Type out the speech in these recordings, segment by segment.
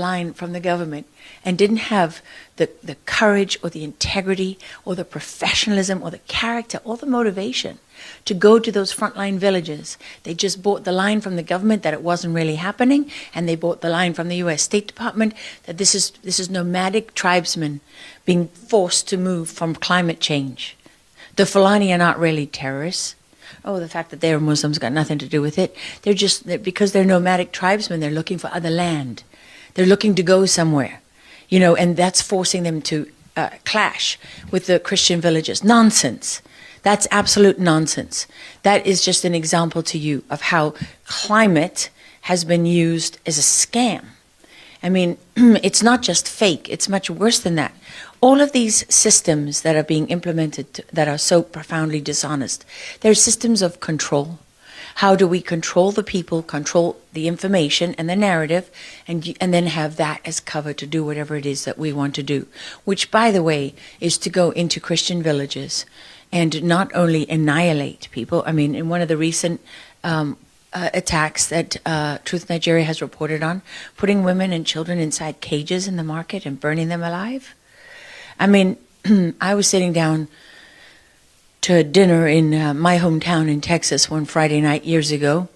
line from the government and didn't have the courage or the integrity or the professionalism or the character or the motivation to go to those frontline villages. They just bought the line from the government that it wasn't really happening, and they bought the line from the US State Department that this is nomadic tribesmen being forced to move from climate change. The Fulani are not really terrorists. Oh, the fact that they're Muslims got nothing to do with it. Because they're nomadic tribesmen, they're looking for other land. They're looking to go somewhere, you know, and that's forcing them to clash with the Christian villages. Nonsense. That's absolute nonsense. That is just an example to you of how climate has been used as a scam. I mean, it's not just fake, it's much worse than that. All of these systems that are being implemented that are so profoundly dishonest, they're systems of control. How do we control the people, control the information and the narrative, and then have that as cover to do whatever it is that we want to do, which, by the way, is to go into Christian villages and not only annihilate people. I mean, in one of the recent attacks that Truth Nigeria has reported on, putting women and children inside cages in the market and burning them alive. I mean, I was sitting down to dinner in my hometown in Texas one Friday night years ago.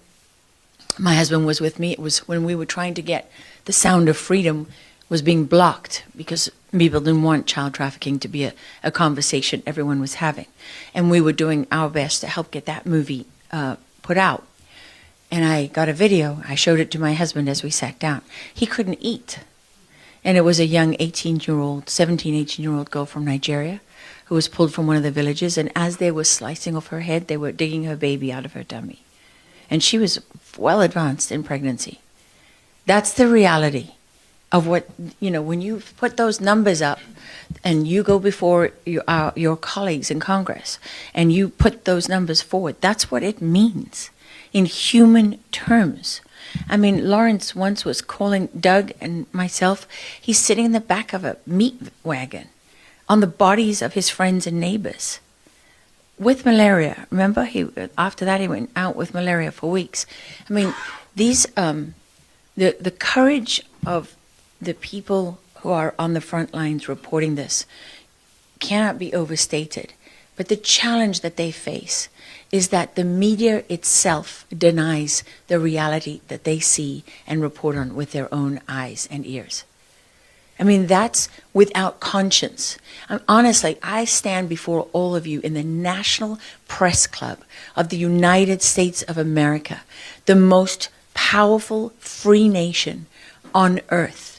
My husband was with me. It was when we were trying to get the sound of freedom was being blocked because people didn't want child trafficking to be a conversation everyone was having. And we were doing our best to help get that movie put out. And I got a video. I showed it to my husband as we sat down. He couldn't eat. And it was a young 18-year-old, 17, 18-year-old girl from Nigeria who was pulled from one of the villages. And as they were slicing off her head, they were digging her baby out of her tummy. And she was well advanced in pregnancy. That's the reality of what, you know, when you put those numbers up and you go before your colleagues in Congress and you put those numbers forward, that's what it means in human terms. I mean, Lawrence once was calling Doug and myself, he's sitting in the back of a meat wagon on the bodies of his friends and neighbors with malaria. Remember, after that he went out with malaria for weeks. I mean, these the courage of the people who are on the front lines reporting this cannot be overstated. But the challenge that they face is that the media itself denies the reality that they see and report on with their own eyes and ears. I mean, that's without conscience. Honestly, I stand before all of you in the National Press Club of the United States of America, the most powerful free nation on earth.